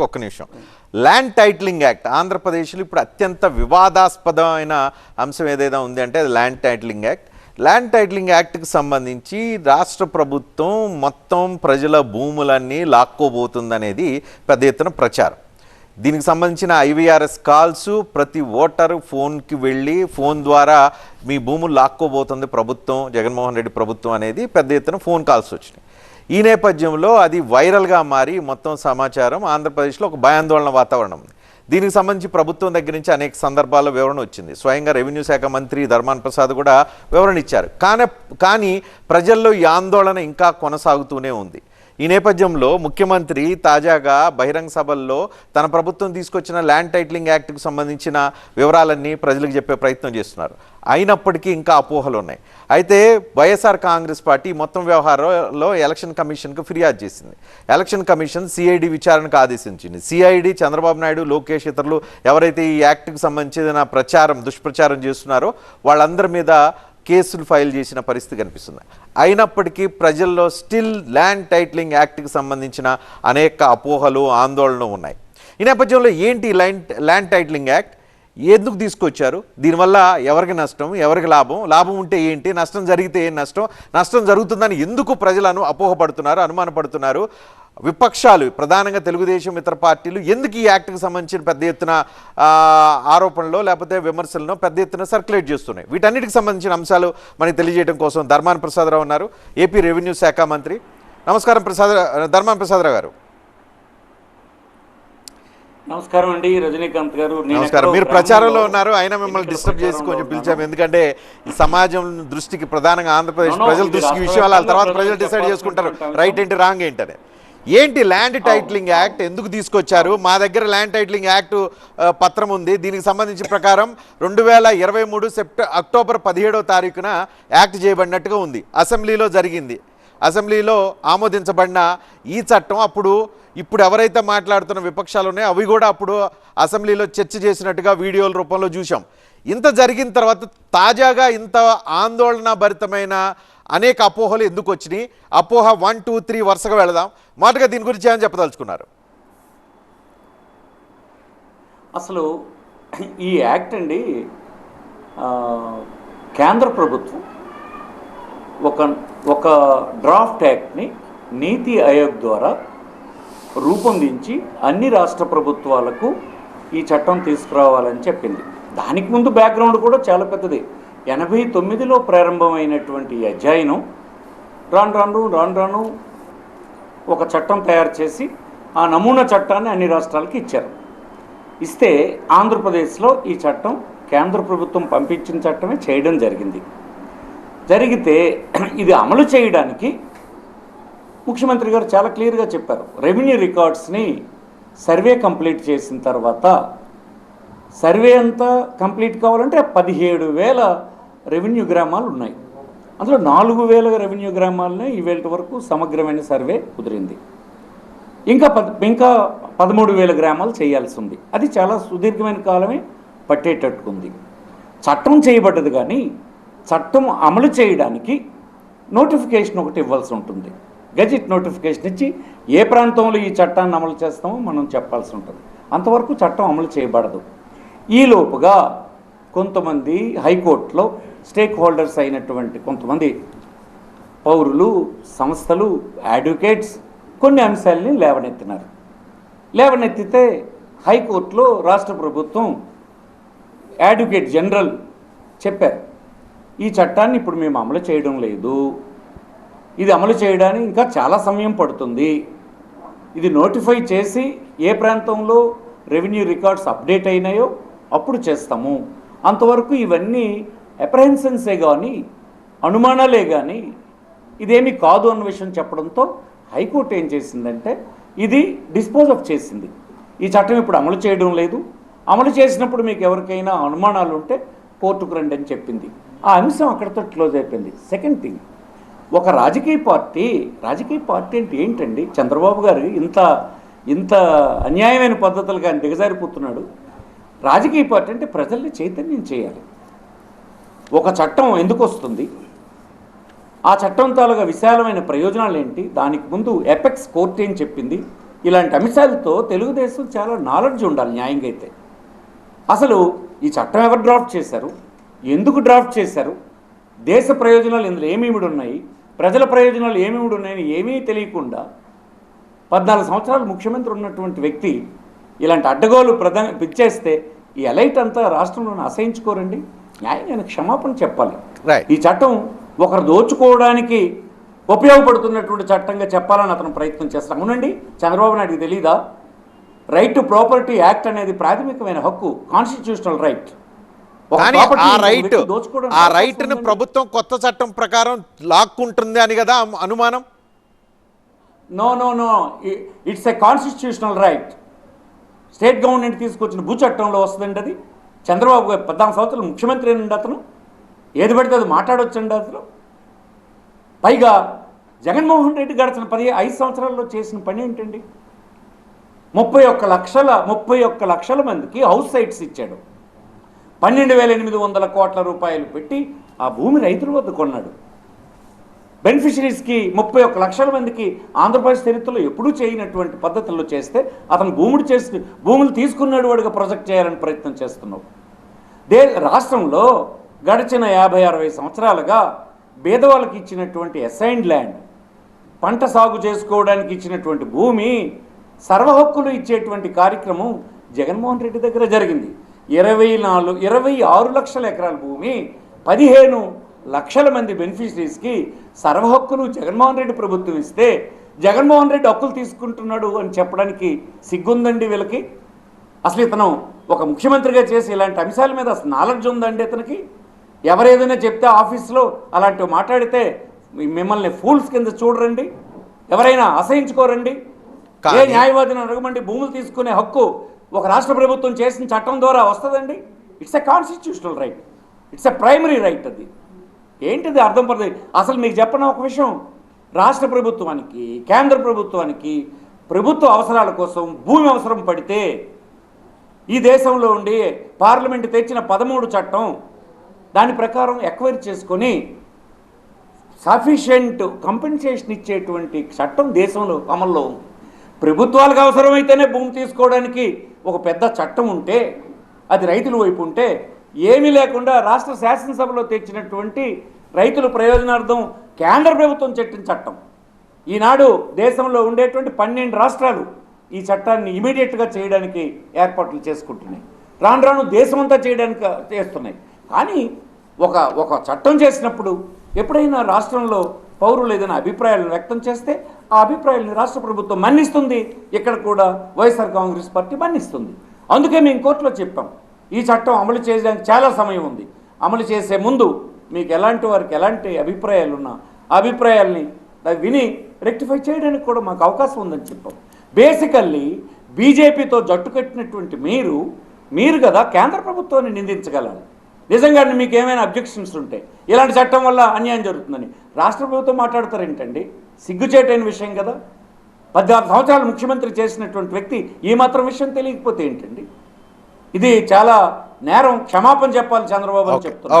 ఒక్క నిమిషం. Land titling act ఆంధ్రప్రదేశ్లో ఇప్పుడు అత్యంత వివాదాస్పదమైన అంశం ఏదైనా ఉంది అంటే అది land titling act. Land titling యాక్ట్కి సంబంధించి రాష్ట్ర ప్రభుత్వం మొత్తం ప్రజల భూములన్నీ లాక్కోబోతుందనేది పెద్ద ఎత్తున ప్రచారం. దీనికి సంబంధించిన ఐవీఆర్ఎస్ కాల్స్ ప్రతి ఓటరు ఫోన్కి వెళ్ళి ఫోన్ ద్వారా మీ భూములు లాక్కోబోతుంది ప్రభుత్వం, జగన్మోహన్ రెడ్డి ప్రభుత్వం అనేది పెద్ద ఎత్తున ఫోన్ కాల్స్ వచ్చినాయి. ఈ నేపథ్యంలో అది వైరల్గా మారి మొత్తం సమాచారం ఆంధ్రప్రదేశ్లో ఒక భయాందోళన వాతావరణం ఉంది. దీనికి సంబంధించి ప్రభుత్వం దగ్గర నుంచి అనేక సందర్భాల్లో వివరణ వచ్చింది. స్వయంగా రెవెన్యూ శాఖ మంత్రి ధర్మాన ప్రసాద్ కూడా వివరణ ఇచ్చారు. కానీ ప్రజల్లో ఈ ఆందోళన ఇంకా కొనసాగుతూనే ఉంది. ఈ నేపథ్యంలో ముఖ్యమంత్రి తాజాగా బహిరంగ సభల్లో తన ప్రభుత్వం తీసుకొచ్చిన ల్యాండ్ టైటిలింగ్ యాక్ట్కి సంబంధించిన వివరాలన్నీ ప్రజలకు చెప్పే ప్రయత్నం చేస్తున్నారు. అయినప్పటికీ ఇంకా అపోహలు ఉన్నాయి. అయితే వైఎస్ఆర్ కాంగ్రెస్ పార్టీ మొత్తం వ్యవహారంలో ఎలక్షన్ కమిషన్కు ఫిర్యాదు చేసింది. ఎలక్షన్ కమిషన్ సిఐడి విచారణకు ఆదేశించింది. సిఐడి చంద్రబాబు నాయుడు, లోకేష్ ఇతరులు ఎవరైతే ఈ యాక్ట్కి సంబంధించిన దుష్ప్రచారం చేస్తున్నారో వాళ్ళందరి మీద కేసులు ఫైల్ చేసిన పరిస్థితి కనిపిస్తుంది. అయినప్పటికీ ప్రజల్లో స్టిల్ ల్యాండ్ టైటిలింగ్ యాక్ట్కి సంబంధించిన అనేక అపోహలు, ఆందోళనలు ఉన్నాయి. ఈ నేపథ్యంలో ఏంటి ల్యాండ్ టైటిలింగ్ యాక్ట్, ఎందుకు తీసుకొచ్చారు, దీనివల్ల ఎవరికి నష్టం, ఎవరికి లాభం, లాభం ఉంటే ఏంటి, నష్టం జరిగితే ఏం నష్టం, నష్టం జరుగుతుందని ఎందుకు ప్రజలను అపోహపడుతున్నారు, అనుమానపడుతున్నారు, విపక్షాలు ప్రధానంగా తెలుగుదేశం ఇతర పార్టీలు ఎందుకు ఈ యాక్ట్కి సంబంధించిన పెద్ద ఎత్తున ఆరోపణలు లేకపోతే విమర్శలను పెద్ద ఎత్తున సర్క్యులేట్ చేస్తున్నాయి. వీటన్నిటికి సంబంధించిన అంశాలు మనకి తెలియజేయడం కోసం ధర్మాన ప్రసాదరావు ఉన్నారు, ఏపీ రెవెన్యూ శాఖ మంత్రి. నమస్కారం ధర్మాన ప్రసాదరావు గారు. నమస్కారం అండి రజనీకాంత్ గారు. నమస్కారం. మీరు ప్రచారంలో ఉన్నారు, అయినా మిమ్మల్ని డిస్టర్బ్ చేసి కొంచెం పిలిచాము. ఎందుకంటే ఈ సమాజం దృష్టికి ప్రధానంగా ఆంధ్రప్రదేశ్ ప్రజల దృష్టికి విషయాలు ఆ తర్వాత ప్రజలు డిసైడ్ చేసుకుంటారు రైట్ ఏంటి రాంగ్ ఏంటనే. ఏంటి ల్యాండ్ టైటిలింగ్ యాక్ట్ ఎందుకు తీసుకొచ్చారు? మా దగ్గర ల్యాండ్ టైటిలింగ్ యాక్ట్ పత్రం ఉంది. దీనికి సంబంధించిన ప్రకారం 2023 అక్టోబర్ 17వ తారీఖున యాక్ట్ చేయబడినట్టుగా ఉంది. అసెంబ్లీలో జరిగింది. అసెంబ్లీలో ఆమోదించబడిన ఈ చట్టం ఇప్పుడు ఎవరైతే మాట్లాడుతున్న విపక్షాలు ఉన్నాయో అవి కూడా అప్పుడు అసెంబ్లీలో చర్చ చేసినట్టుగా వీడియోల రూపంలో చూసాం. ఇంత జరిగిన తర్వాత తాజాగా ఇంత ఆందోళన భరితమైన అనేక అపోహలు ఎందుకు వచ్చినాయి? అపోహ 1, 2, 3 వరుసగా వెళదాం. మొదటగా దీని గురించి ఏమని చెప్పదలుచుకున్నారు? అసలు ఈ యాక్ట్ అండి కేంద్ర ప్రభుత్వం ఒక డ్రాఫ్ట్ యాక్ట్ని నీతి ఆయోగ్ ద్వారా రూపొందించి అన్ని రాష్ట్ర ప్రభుత్వాలకు ఈ చట్టం తీసుకురావాలని చెప్పింది. దానికి ముందు బ్యాక్గ్రౌండ్ కూడా చాలా పెద్దది. 89లో ప్రారంభమైనటువంటి అధ్యయనం రాను ఒక చట్టం తయారు చేసి ఆ నమూనా చట్టాన్ని అన్ని రాష్ట్రాలకి ఇచ్చారు. ఇస్తే ఆంధ్రప్రదేశ్లో ఈ చట్టం కేంద్ర ప్రభుత్వం పంపించిన చట్టమే చేయడం జరిగితే ఇది అమలు చేయడానికి ముఖ్యమంత్రి గారు చాలా క్లియర్గా చెప్పారు. రెవెన్యూ రికార్డ్స్ని సర్వే కంప్లీట్ చేసిన తర్వాత సర్వే అంతా కంప్లీట్ కావాలంటే 17,000 రెవెన్యూ గ్రామాలు ఉన్నాయి. అందులో 4,000 రెవెన్యూ గ్రామాలనే ఈవేళ వరకు సమగ్రమైన సర్వే కుదిరింది. ఇంకా 13,000 గ్రామాలు చేయాల్సి ఉంది. అది చాలా సుదీర్ఘమైన కాలమే పట్టేటట్టుకుంది. చట్టం చేయబడ్డది, కానీ చట్టం అమలు చేయడానికి నోటిఫికేషన్ ఒకటి ఇవ్వాల్సి ఉంటుంది. గెజిట్ నోటిఫికేషన్ ఇచ్చి ఏ ప్రాంతంలో ఈ చట్టాన్ని అమలు చేస్తామో మనం చెప్పాల్సి ఉంటుంది. అంతవరకు చట్టం అమలు చేయబడదు. ఈలోపుగా కొంతమంది హైకోర్టులో స్టేక్ హోల్డర్స్ అయినటువంటి కొంతమంది పౌరులు, సంస్థలు, అడ్వకేట్స్ కొన్ని అంశాలని లేవనెత్తితే హైకోర్టులో రాష్ట్ర ప్రభుత్వం అడ్వకేట్ జనరల్ చెప్పారు, ఈ చట్టాన్ని ఇప్పుడు మేము అమలు చేయడం లేదు, ఇది అమలు చేయడానికి ఇంకా చాలా సమయం పడుతుంది, ఇది నోటిఫై చేసి ఏ ప్రాంతంలో రెవెన్యూ రికార్డ్స్ అప్డేట్ అయినాయో అప్పుడు చేస్తాము, అంతవరకు ఇవన్నీ అప్రహెన్షన్సే కానీ అనుమానాలే కానీ ఇదేమీ కాదు అన్న విషయం చెప్పడంతో హైకోర్టు ఏం చేసిందంటే ఇది డిస్పోజ్ ఆఫ్ చేసింది. ఈ చట్టం ఇప్పుడు అమలు చేయడం లేదు, అమలు చేసినప్పుడు మీకు ఎవరికైనా అనుమానాలు ఉంటే కోర్టుకు రండి అని చెప్పింది. ఆ అంశం అక్కడితో క్లోజ్ అయిపోయింది. సెకండ్ థింగ్, ఒక రాజకీయ పార్టీ అంటే ఏంటండి? చంద్రబాబు గారు ఇంత అన్యాయమైన పద్ధతులుగా ఆయన దిగజారిపోతున్నాడు. రాజకీయ పార్టీ అంటే ప్రజల్ని చైతన్యం చేయాలి. ఒక చట్టం ఎందుకు వస్తుంది, ఆ చట్టం తాలూగా విశాలమైన ప్రయోజనాలు ఏంటి, దానికి ముందు ఎపెక్స్ కోర్టు ఏం చెప్పింది, ఇలాంటి అంశాలతో తెలుగుదేశం చాలా నాలెడ్జ్ ఉండాలి న్యాయంగా అయితే. అసలు ఈ చట్టం ఎవరు డ్రాఫ్ట్ చేశారు, ఎందుకు డ్రాఫ్ట్ చేశారు, దేశ ప్రయోజనాలు ఇందులో ఏమేమిడి ఉన్నాయి, ప్రజల ప్రయోజనాలు ఏమేమిడి ఉన్నాయని ఏమీ తెలియకుండా 14 సంవత్సరాలు ముఖ్యమంత్రి ఉన్నటువంటి వ్యక్తి ఇలాంటి అడ్డగోలు పిచ్చేస్తే ఈ ఎలైట్ అంతా రాష్ట్రంలోనే అసహించుకోరండి. న్యాయంగా క్షమాపణ చెప్పాలి. రైట్. ఈ చట్టం ఒకరు దోచుకోవడానికి ఉపయోగపడుతున్నటువంటి చట్టంగా చెప్పాలని అతను ప్రయత్నం చేస్తాడు. అవునండి, చంద్రబాబు నాయుడుకి తెలీదా? రైట్ టు ప్రాపర్టీ యాక్ట్ అనేది ప్రాథమికమైన హక్కు, కాన్స్టిట్యూషనల్ రైట్. కానీ ఆ రైట్ను ప్రభుత్వం కొత్త చట్టం ప్రకారం లాక్కుంటుంది అని కదా అనుమానం. No no no, it's a constitutional right. State government తీసుకొచ్చిన భూ చట్టంలో వస్తుందండి అది. చంద్రబాబు గారు 14 సంవత్సరాలు ముఖ్యమంత్రి అయినండి అతను, ఏది పడితే అది మాట్లాడొచ్చండి అతను. పైగా జగన్మోహన్ రెడ్డి గడిచిన 5 సంవత్సరాల్లో చేసిన పని ఏంటండి? 31 లక్షల మందికి హౌస్ సైట్స్ ఇచ్చాడు. 12,800 కోట్ల రూపాయలు పెట్టి ఆ భూమి రైతుల వద్ద కొన్నాడు. బెనిఫిషరీస్కి 31 లక్షల మందికి ఆంధ్రప్రదేశ్ చరిత్రలో ఎప్పుడూ చేయనటువంటి పద్ధతుల్లో చేస్తే అతను భూములు తీసుకున్నాడు వాడిగా ప్రొజెక్ట్ చేయాలని ప్రయత్నం చేస్తున్నావు. రాష్ట్రంలో గడిచిన 50-60 సంవత్సరాలుగా పేదవాళ్ళకి ఇచ్చినటువంటి అసైన్డ్ ల్యాండ్, పంట సాగు చేసుకోవడానికి ఇచ్చినటువంటి భూమి, సర్వహక్కులు ఇచ్చేటువంటి కార్యక్రమం జగన్మోహన్ రెడ్డి దగ్గర జరిగింది. 26 లక్షల ఎకరాల భూమి 15 లక్షల మంది బెనిఫిషరీస్కి సర్వహక్కులు జగన్మోహన్ రెడ్డి ప్రభుత్వం ఇస్తే జగన్మోహన్ రెడ్డి హక్కులు తీసుకుంటున్నాడు అని చెప్పడానికి సిగ్గుందండి వీళ్ళకి. అసలు ఇతను ఒక ముఖ్యమంత్రిగా చేసి ఇలాంటి అంశాల మీద అసలు నాలెడ్జ్ ఉందండి ఇతనికి? ఎవరేదైనా చెప్తే ఆఫీస్లో అలాంటివి మాట్లాడితే మిమ్మల్ని ఫూల్స్ కింద చూడరండి, ఎవరైనా అసహించుకోరండి. ఏ న్యాయవాదిని అడగమండి, భూములు తీసుకునే హక్కు ఒక రాష్ట్ర ప్రభుత్వం చేసిన చట్టం ద్వారా వస్తుందండి. It's a constitutional right, it's a primary right. అది ఏంటిది అర్థం పడుతుంది. అసలు మీకు చెప్పిన ఒక విషయం, రాష్ట్ర ప్రభుత్వానికి కేంద్ర ప్రభుత్వానికి ప్రభుత్వ అవసరాల కోసం భూమి అవసరం పడితే ఈ దేశంలో ఉండి పార్లమెంటు తెచ్చిన 13 చట్టం దాని ప్రకారం ఎక్వైర్ చేసుకొని సఫిషియెంట్ కంపెన్సేషన్ ఇచ్చేటువంటి చట్టం దేశంలో అమల్లో ఉంది. ప్రభుత్వాలకు అవసరమైతేనే భూమి తీసుకోవడానికి ఒక పెద్ద చట్టం ఉంటే, అది రైతుల వైపు ఉంటే, ఏమీ లేకుండా రాష్ట్ర శాసనసభలో తెచ్చినటువంటి రైతుల ప్రయోజనార్థం కేంద్ర ప్రభుత్వం పెట్టిన చట్టం. ఈనాడు దేశంలో ఉండేటువంటి 12 రాష్ట్రాలు ఈ చట్టాన్ని ఇమీడియట్గా చేయడానికి ఏర్పాట్లు చేసుకుంటున్నాయి. రాను రాను దేశమంతా చేయడానికి చేస్తున్నాయి. కానీ ఒక చట్టం చేసినప్పుడు ఎప్పుడైనా రాష్ట్రంలో పౌరులు ఏదైనా అభిప్రాయాలను వ్యక్తం చేస్తే ఆ అభిప్రాయాలను రాష్ట్ర ప్రభుత్వం మన్నిస్తుంది. ఇక్కడ కూడా వైఎస్ఆర్ కాంగ్రెస్ పార్టీ మన్నిస్తుంది. అందుకే మేము కోర్టులో చెప్పాం, ఈ చట్టం అమలు చేయడానికి చాలా సమయం ఉంది. అమలు చేసే ముందు మీకు వారికి ఎలాంటి అభిప్రాయాలు ఉన్నా ఆ అభిప్రాయాల్ని విని రెక్టిఫై చేయడానికి కూడా మాకు అవకాశం ఉందని చెప్పాం. బేసికల్లీ బీజేపీతో జట్టు కట్టినటువంటి మీరు కదా కేంద్ర ప్రభుత్వాన్ని నిందించగలరు. నిజంగానే మీకు ఏమైనా అబ్జెక్షన్స్ ఉంటే, ఇలాంటి చట్టం వల్ల అన్యాయం జరుగుతుందని రాష్ట్ర ప్రభుత్వం మాట్లాడతారేంటండి? సిగ్గుచేటైన విషయం కదా. 16 సంవత్సరాలు ముఖ్యమంత్రి చేసినటువంటి వ్యక్తి ఈ మాత్రం విషయం తెలియకపోతే ఏంటండి? ఇది చాలా నేరం. క్షమాపణ చెప్పాలి చంద్రబాబు అని చెప్తున్నారు.